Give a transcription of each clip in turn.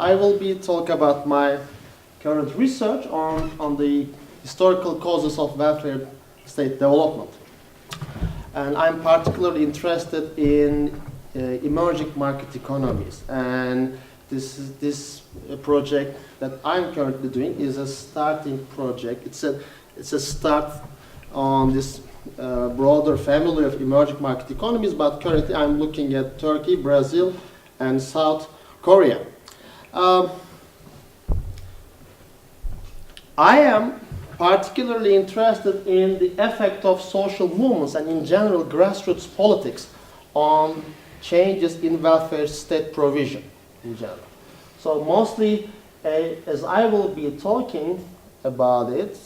I will be talking about my current research on the historical causes of welfare state development. And I'm particularly interested in emerging market economies. And this project that I'm currently doing is a starting project. It's a start on this broader family of emerging market economies, but currently I'm looking at Turkey, Brazil, and South Korea. I am particularly interested in the effect of social movements and in general grassroots politics on changes in welfare state provision in general. So mostly, as I will be talking about it,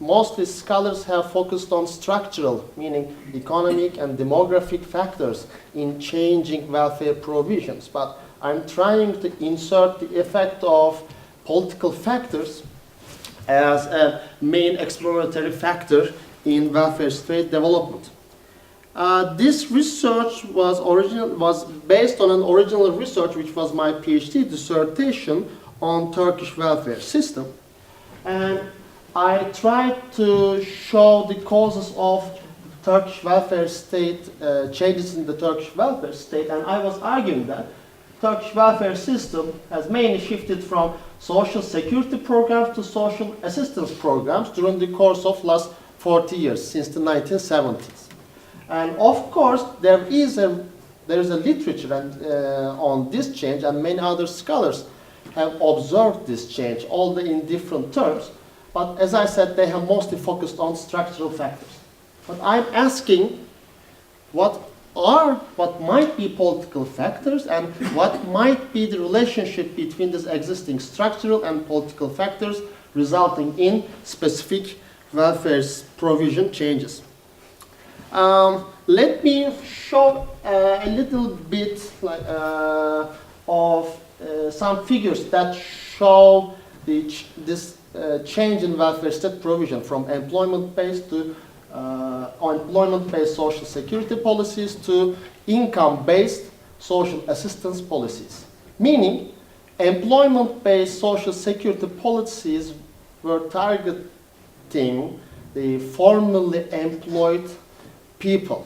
mostly scholars have focused on structural, meaning economic and demographic factors in changing welfare provisions. But I'm trying to insert the effect of political factors as a main exploratory factor in welfare state development. This research was based on an original research which was my PhD dissertation on Turkish welfare system. And I tried to show the causes of Turkish welfare state, changes in the Turkish welfare state, and I was arguing that Turkish welfare system has mainly shifted from social security programs to social assistance programs during the course of last 40 years, since the 1970s. And of course, there is a literature on this change, and many other scholars have observed this change, although in different terms. But as I said, they have mostly focused on structural factors. But I'm asking what might be political factors and what might be the relationship between these existing structural and political factors resulting in specific welfare provision changes. Let me show a little bit of some figures that show this change in welfare state provision from employment-based to employment-based social security policies to income-based social assistance policies. Meaning, employment-based social security policies were targeting the formally employed people,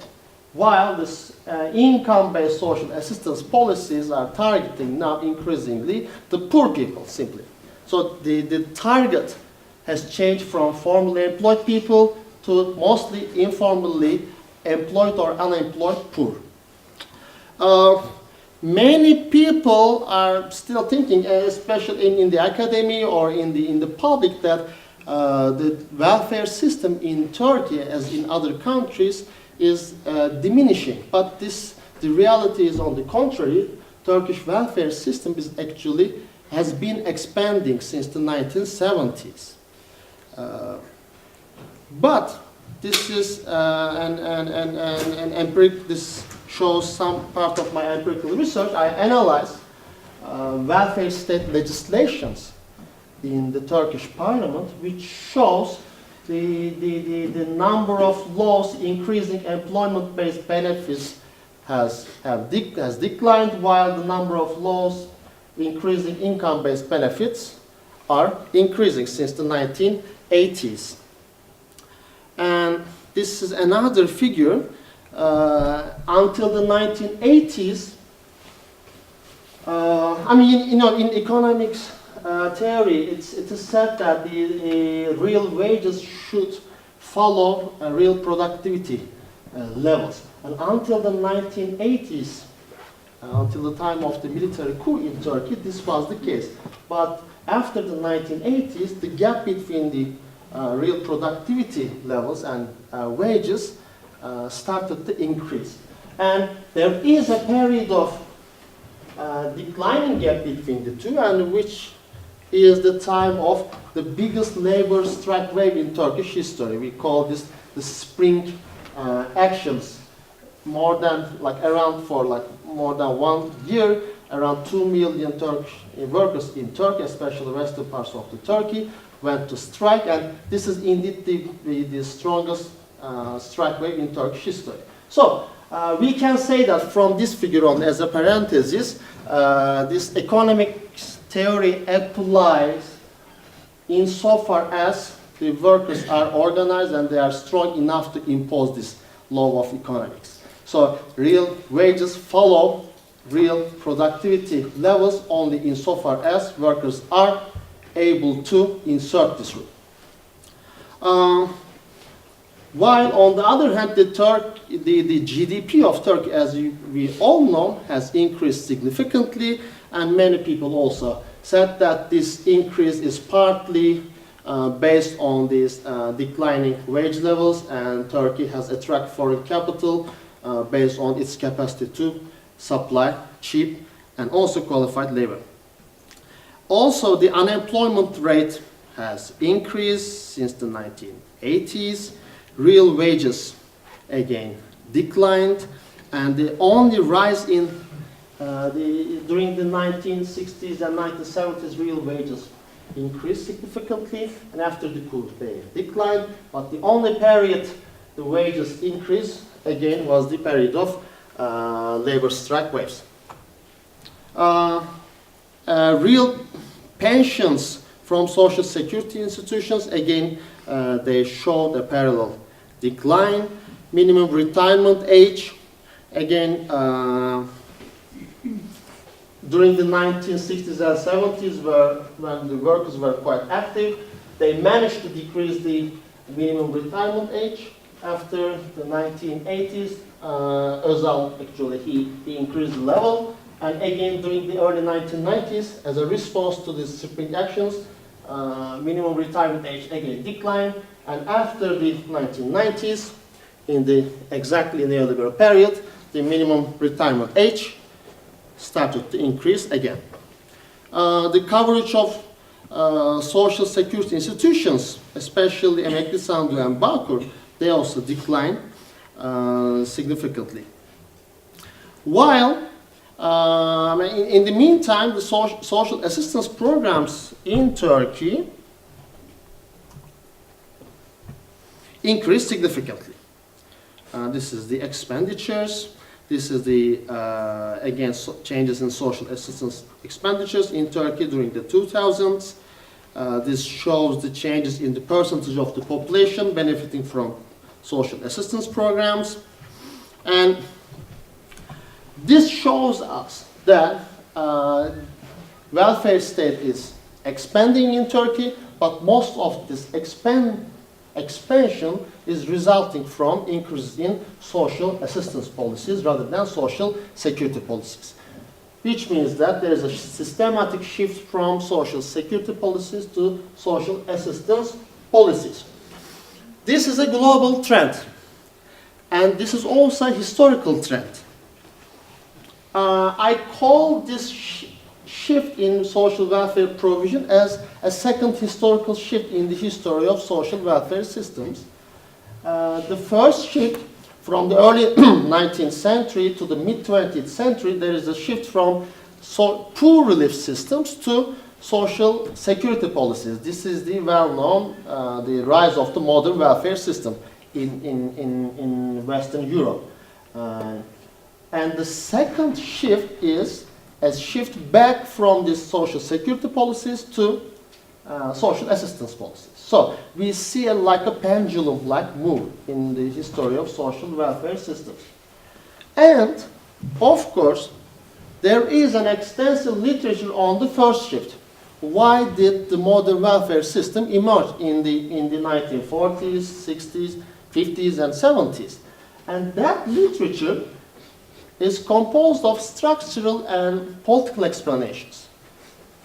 while this income-based social assistance policies are targeting now increasingly the poor people simply. So the target has changed from formally employed people to mostly informally employed or unemployed poor. Many people are still thinking, especially in the academy or in the public, that the welfare system in Turkey, as in other countries, is diminishing. But the reality is on the contrary. Turkish welfare system has been expanding since the 1970s. But this is this shows some part of my empirical research. I analyzed welfare state legislations in the Turkish parliament, which shows the number of laws increasing employment-based benefits has declined, while the number of laws increasing income-based benefits are increasing since the 1980s. And this is another figure. Until the 1980s, in economics theory, it is said that the real wages should follow real productivity levels. And until the 1980s, until the time of the military coup in Turkey, this was the case. But after the 1980s, the gap between the real productivity levels and wages started to increase. And there is a period of declining gap between the two, and which is the time of the biggest labor strike wave in Turkish history. We call this the spring actions. More than more than 1 year, around 2 million Turkish workers in Turkey, especially the western parts of the Turkey, went to strike, and this is indeed the strongest strike wave in Turkish history. So we can say that from this figure on, as a parenthesis, this economic theory applies insofar as the workers are organized and they are strong enough to impose this law of economics. So real wages follow real productivity levels only insofar as workers are able to insert this rule. While on the other hand, the GDP of Turkey, as we all know, has increased significantly, and many people also said that this increase is partly based on these declining wage levels, and Turkey has attracted foreign capital based on its capacity to supply cheap and also qualified labor. Also, the unemployment rate has increased since the 1980s. Real wages again declined, and the only rise in during the 1960s and 1970s, real wages increased significantly, and after the coup they declined. But the only period the wages increased again was the period of labor strike waves. Real pensions from social security institutions, again, they showed a parallel decline. Minimum retirement age, again, during the 1960s and 70s, when the workers were quite active, they managed to decrease the minimum retirement age. After the 1980s, Özal, actually, he increased the level. And again, during the early 1990s, as a response to these spring actions, minimum retirement age again declined. And after the 1990s, in the exactly neoliberal period, the minimum retirement age started to increase again. The coverage of social security institutions, especially Emekli Sandığı and Bağkur, they also declined significantly. While in the meantime, the social assistance programs in Turkey increased significantly. This is the expenditures. This is the, again, changes in social assistance expenditures in Turkey during the 2000s. This shows the changes in the percentage of the population benefiting from social assistance programs. And this shows us that welfare state is expanding in Turkey, but most of this expansion is resulting from increases in social assistance policies rather than social security policies. Which means that there is a systematic shift from social security policies to social assistance policies. This is a global trend, and this is also a historical trend. I call this shift in social welfare provision as a second historical shift in the history of social welfare systems. The first shift from the early 19th century to the mid-20th century, there is a shift from poor relief systems to social security policies. This is the well-known, the rise of the modern welfare system in Western Europe. And the second shift is a shift back from these social security policies to social assistance policies. So we see like a pendulum-like move in the history of social welfare systems. And, of course, there is an extensive literature on the first shift. Why did the modern welfare system emerge in the 1940s, 60s, 50s, and 70s? And that literature is composed of structural and political explanations.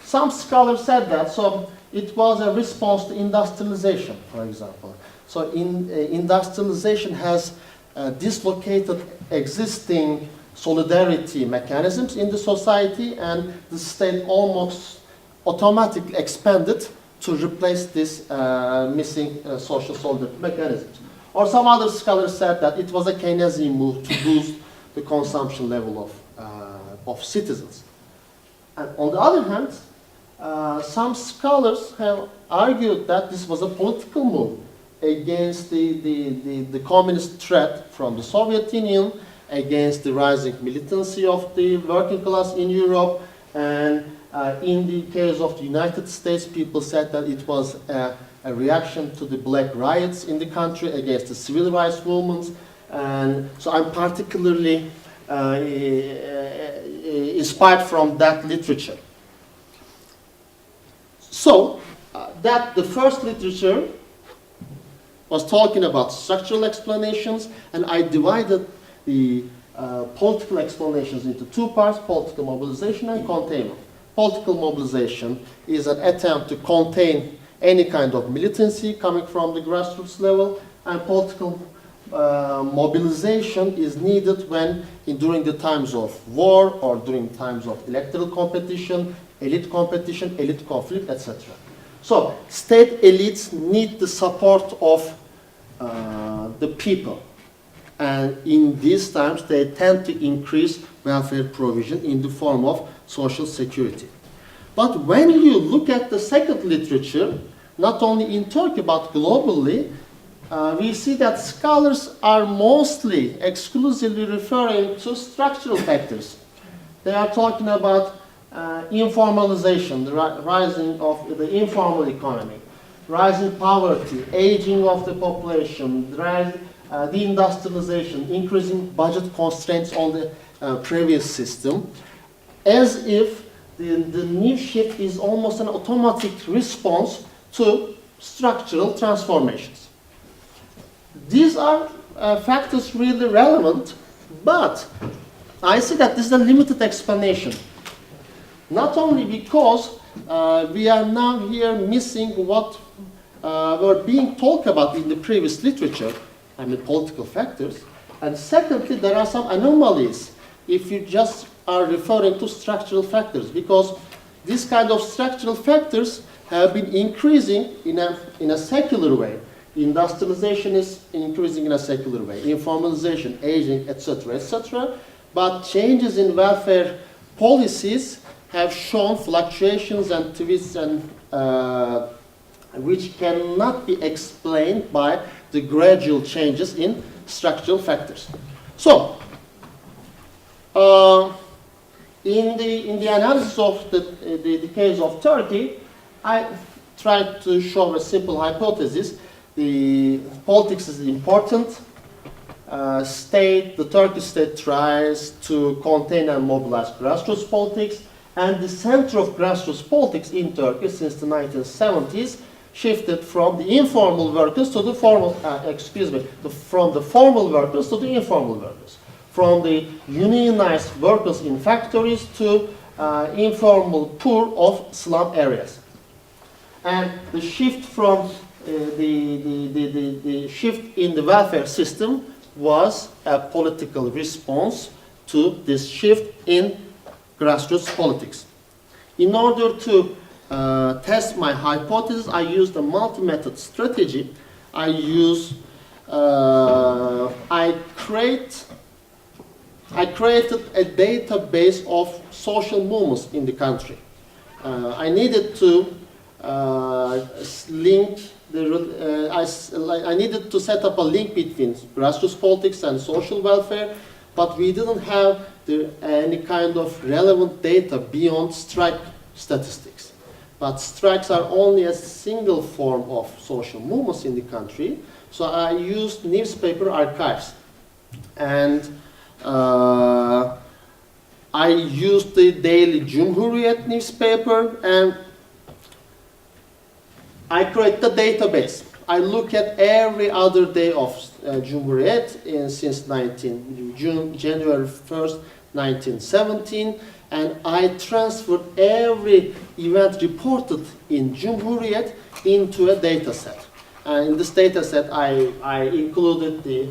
Some scholars said that, so it was a response to industrialization, for example. So industrialization has dislocated existing solidarity mechanisms in the society, and the state almost automatically expanded to replace this missing social solidarity mechanisms. Or some other scholars said that it was a Keynesian move to boost the consumption level of citizens. And on the other hand, some scholars have argued that this was a political move against the communist threat from the Soviet Union, against the rising militancy of the working class in Europe, and In the case of the United States, people said that it was a reaction to the black riots in the country against the civil rights movement. And so I'm particularly inspired from that literature. So that the first literature was talking about structural explanations, and I divided the political explanations into two parts: political mobilization and containment. Political mobilization is an attempt to contain any kind of militancy coming from the grassroots level, and political mobilization is needed when during the times of war or during times of electoral competition, elite conflict, etc. So state elites need the support of the people, and in these times they tend to increase welfare provision in the form of social security. But when you look at the second literature, not only in Turkey but globally, we see that scholars are mostly exclusively referring to structural factors. They are talking about informalization, the rising of the informal economy, rising poverty, aging of the population, deindustrialization, increasing budget constraints on the previous system, as if the new shift is almost an automatic response to structural transformations. These are factors really relevant, but I see that this is a limited explanation. Not only because we are now here missing what were being talked about in the previous literature, I mean political factors, and secondly there are some anomalies if you just are referring to structural factors, because these kind of structural factors have been increasing in a secular way. Industrialization is increasing in a secular way, informalization, aging, etc., etc. But changes in welfare policies have shown fluctuations and twists and which cannot be explained by the gradual changes in structural factors. So, in the analysis of the case of Turkey, I tried to show a simple hypothesis. The politics is important. The Turkish state tries to contain and mobilize grassroots politics, and the center of grassroots politics in Turkey since the 1970s shifted from the informal workers to the formal, from the formal workers to the informal workers, from the unionized workers in factories to informal poor of slum areas. And the shift from the shift in the welfare system was a political response to this shift in grassroots politics. In order to test my hypothesis, I used a multi-method strategy. I created a database of social movements in the country. I needed to I needed to set up a link between grassroots politics and social welfare, but we didn't have any kind of relevant data beyond strike statistics. But strikes are only a single form of social movements in the country, so I used newspaper archives. And I used the daily Cumhuriyet newspaper, and I create the database. I look at every other day of Cumhuriyet since January 1st, 1917, and I transferred every event reported in Cumhuriyet into a data set. And in this data set, I included the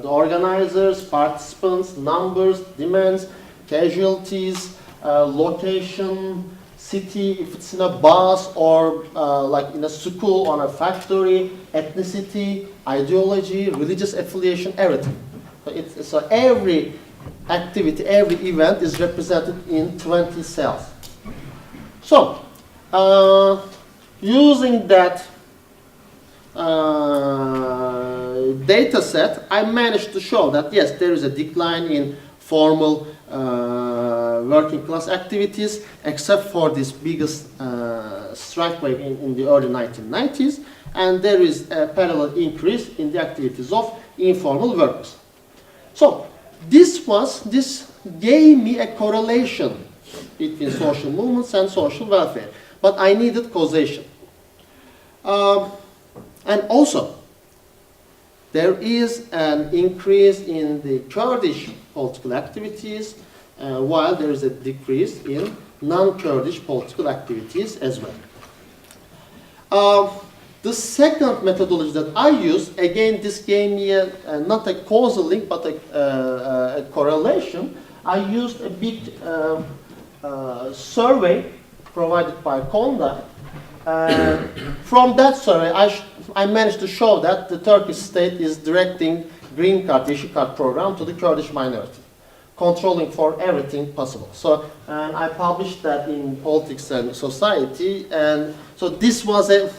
organizers, participants, numbers, demands, casualties, location, city, if it's in a bus or like in a school or a factory, ethnicity, ideology, religious affiliation, everything. So every activity, every event is represented in 20 cells. So, using that data set, I managed to show that yes, there is a decline in formal working class activities, except for this biggest strike wave in the early 1990s, and there is a parallel increase in the activities of informal workers. So this gave me a correlation between social movements and social welfare, but I needed causation. And also, there is an increase in the Kurdish political activities, while there is a decrease in non-Kurdish political activities as well. The second methodology that I used, again, this gave me not a causal link, but a correlation. I used a big survey provided by Konda. From that survey, I managed to show that the Turkish state is directing green card, Yeşil Card program to the Kurdish minority, controlling for everything possible. So, and I published that in Politics and Society, and so this was an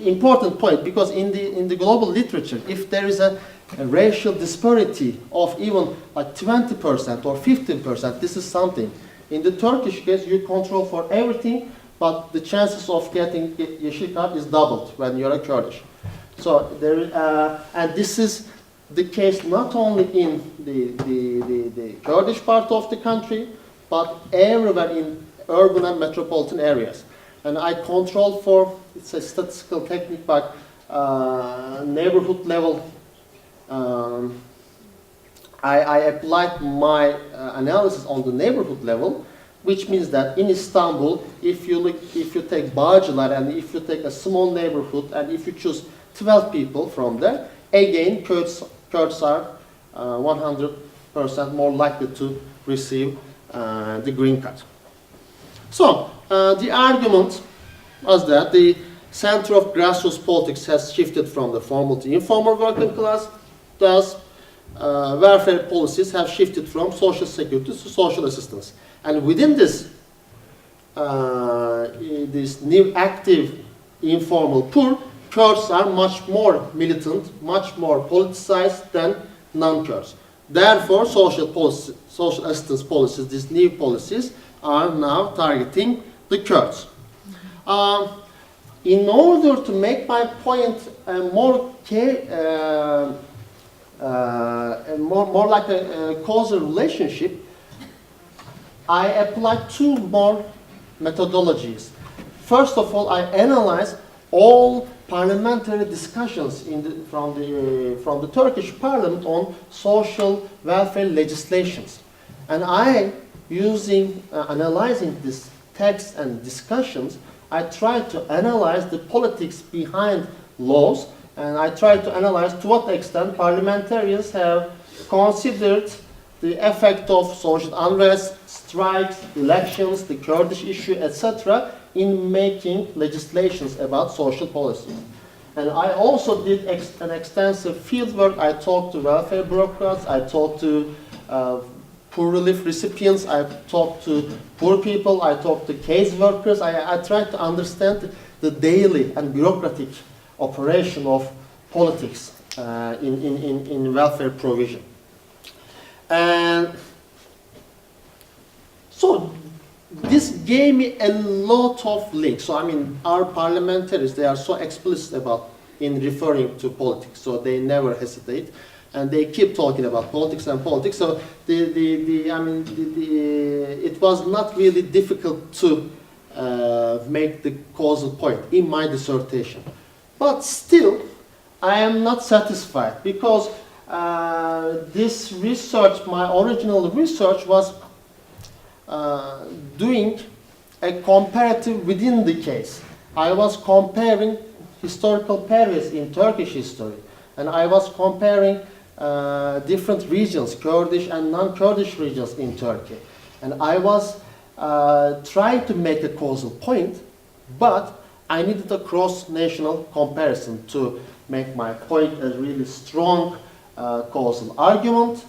important point, because in the global literature, if there is a racial disparity of even like 20% or 15%, this is something. In the Turkish case, you control for everything, but the chances of getting Yeşil Card is doubled when you're a Kurdish. So there, and this is the case not only in the Kurdish part of the country, but everywhere in urban and metropolitan areas. And I control for, it's a statistical technique, but neighborhood level. I applied my analysis on the neighborhood level, which means that in Istanbul, if you take Bağcılar, and if you take a small neighborhood, and if you choose 12 people from there, again, Kurds are 100% more likely to receive the green card. So, the argument was that the center of grassroots politics has shifted from the formal to informal working class, thus welfare policies have shifted from social security to social assistance. And within this, this new active informal pool, Kurds are much more militant, much more politicized than non-Kurds. Therefore, social assistance policies, these new policies, are now targeting the Kurds. In order to make my point more like a causal relationship, I applied two more methodologies. First of all, I analyzed all parliamentary discussions from the Turkish parliament on social welfare legislations. And analyzing this text and discussions, I tried to analyze the politics behind laws, and I tried to analyze to what extent parliamentarians have considered the effect of social unrest, strikes, elections, the Kurdish issue, etc., in making legislations about social policy. And I also did an extensive field work. I talked to welfare bureaucrats, I talked to poor relief recipients, I talked to poor people, I talked to case workers. I tried to understand the daily and bureaucratic operation of politics in welfare provision. And so this gave me a lot of links. So I mean, our parliamentarians, they are so explicit in referring to politics, so they never hesitate, and they keep talking about politics and politics. So it was not really difficult to make the causal point in my dissertation. But still, I am not satisfied, because this research, my original research, was doing a comparative within the case. I was comparing historical periods in Turkish history, and I was comparing different regions, Kurdish and non-Kurdish regions in Turkey. And I was trying to make a causal point, but I needed a cross-national comparison to make my point a really strong causal argument.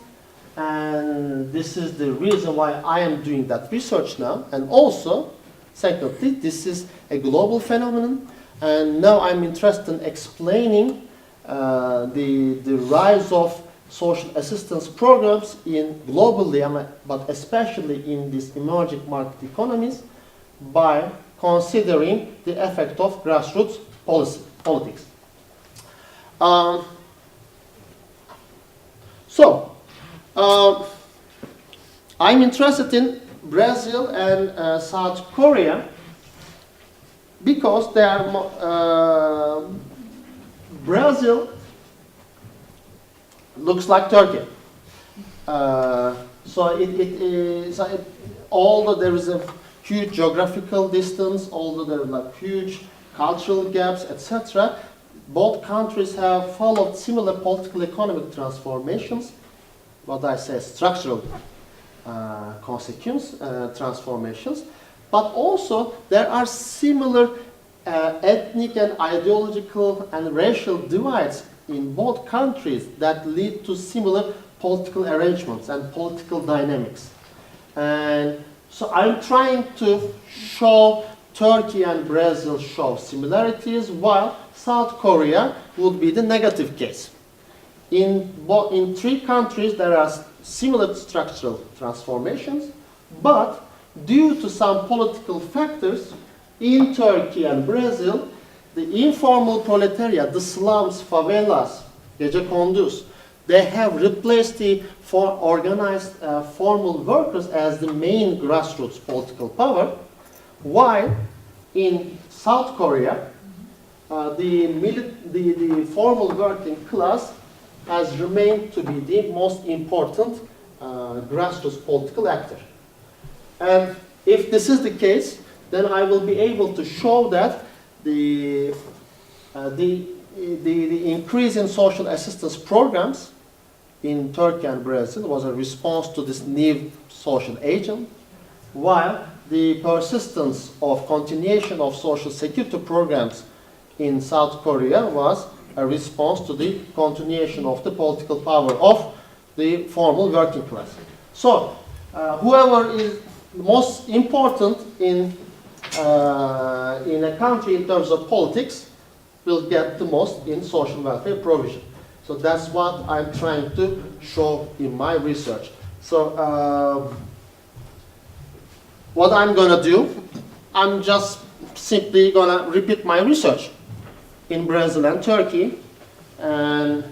And this is the reason why I am doing that research now. And also, secondly, this is a global phenomenon. And now I'm interested in explaining the rise of social assistance programs in globally, but especially in these emerging market economies, by considering the effect of grassroots politics. I'm interested in Brazil and South Korea because they are Brazil looks like Turkey. Although there is a huge geographical distance, although there are like huge cultural gaps, etc., both countries have followed similar political economic transformations, what I say structural transformations, but also there are similar ethnic and ideological and racial divides in both countries that lead to similar political arrangements and political dynamics. And so I'm trying to show Turkey and Brazil show similarities, while South Korea would be the negative case. In three countries there are similar structural transformations, but due to some political factors in Turkey and Brazil, the informal proletariat, the slums, favelas, gecekondu's, they have replaced the organized formal workers as the main grassroots political power, while in South Korea, the formal working class has remained to be the most important grassroots political actor. And if this is the case, then I will be able to show that the increase in social assistance programs in Turkey and Brazil was a response to this new social agent, while the persistence of continuation of social security programs in South Korea was a response to the continuation of the political power of the formal working class. So, whoever is most important in a country in terms of politics will get the most in social welfare provision. So that's what I'm trying to show in my research. So what I'm going to do, I'm just simply going to repeat my research in Brazil and Turkey. And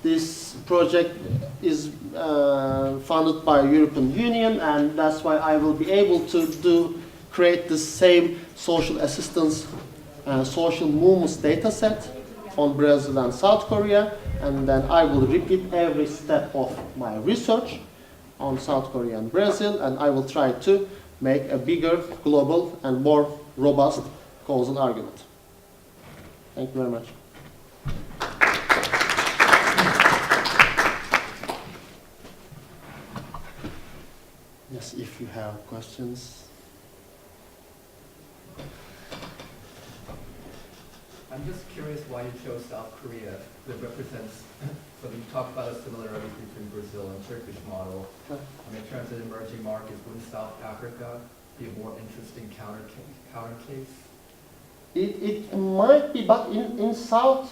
this project is funded by European Union, and that's why I will be able to create the same social assistance social movements data set on Brazil and South Korea, and then I will repeat every step of my research on South Korea and Brazil, and I will try to make a bigger, global, and more robust causal argument. Thank you very much. Yes, if you have questions. I'm just curious why you chose South Korea that represents, so you talked about a similarity between Brazil and Turkish model. In terms of emerging markets, wouldn't South Africa be a more interesting counter case? It might be, but in South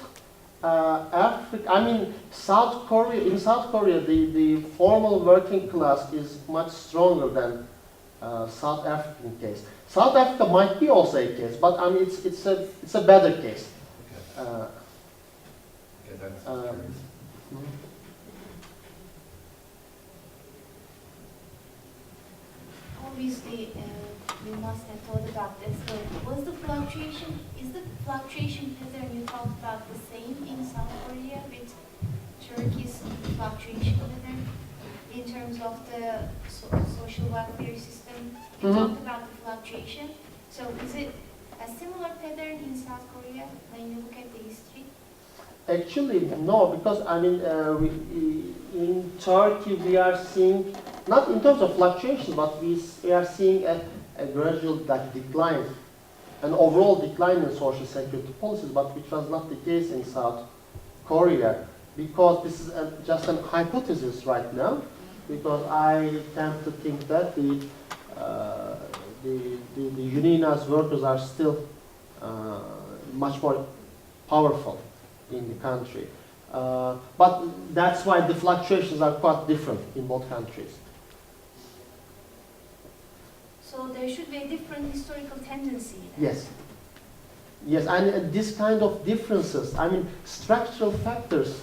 Africa, South Korea, in South Korea, the formal working class is much stronger than South African case. South Africa might be also a case, but it's a better case. Okay. That's curious. Obviously, you must have thought about this, but is the fluctuation pattern you talked about the same in South Korea with Turkey's fluctuation pattern in terms of the social welfare system? You talked about the fluctuation. So is it a similar pattern in South Korea when you look at the history? Actually, no, because in Turkey we are seeing, not in terms of fluctuation, but we are seeing a gradual decline, an overall decline in social security policies, but which was not the case in South Korea, because this is just an hypothesis right now, because I tend to think that the unionized workers are still much more powerful in the country. But that's why the fluctuations are quite different in both countries. So there should be a different historical tendency. then. Yes. Yes, and this kind of differences, I mean, structural factors,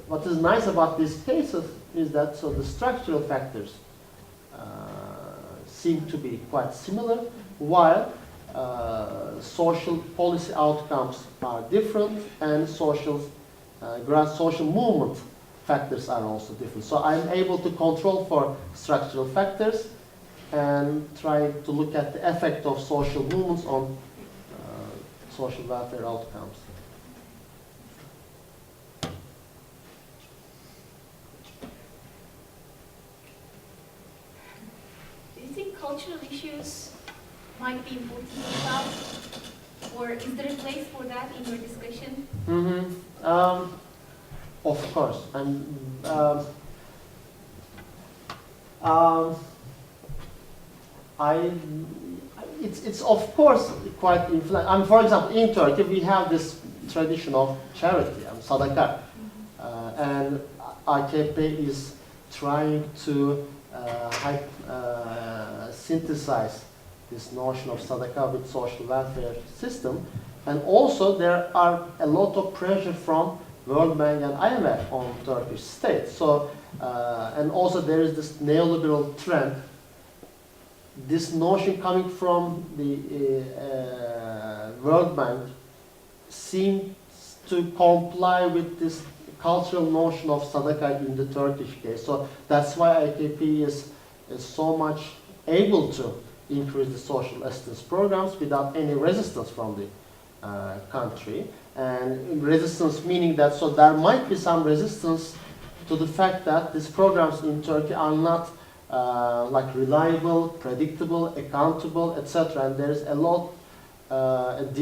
what is nice about these cases is that so the structural factors seem to be quite similar, while social policy outcomes are different and social movement factors are also different. So I'm able to control for structural factors and try to look at the effect of social movements on social welfare outcomes. Do you think cultural issues might be important as well? Or is there a place for that in your discussion? Of course, and it's of course quite influential. I mean, for example, in Turkey we have this tradition of charity, sadaka, and AKP is trying to synthesize this notion of sadaka with social welfare system, and also there are a lot of pressure from World Bank and IMF on Turkish state. So, and also there is this neoliberal trend. This notion coming from the World Bank seems to comply with this cultural notion of sadaka in the Turkish case. So that's why AKP is so much able to increase the social assistance programs without any resistance from the country. And resistance meaning that so there might be some resistance to the fact that these programs in Turkey are not like reliable, predictable, accountable, etc. And there is a lot of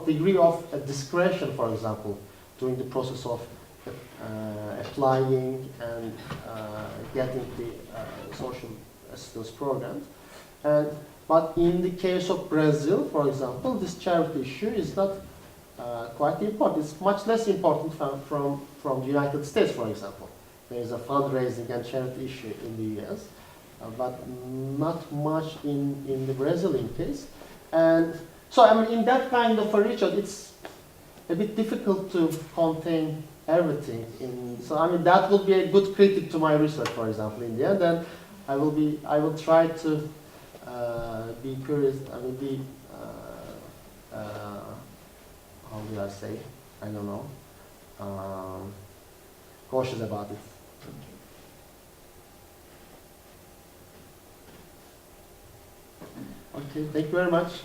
degree of discretion, for example, during the process of applying and getting the social assistance programs. But in the case of Brazil, for example, this charity issue is not quite important. It's much less important from the United States, for example. There is a fundraising and charity issue in the US, but not much in the Brazilian case. And so, I mean, in that kind of a region, it's a bit difficult to contain everything. So, I mean, that will be a good critic to my research, for example, in the end. And I will try to be curious. I will be, how do I say? I don't know. Cautious about it. Okay, thank you very much.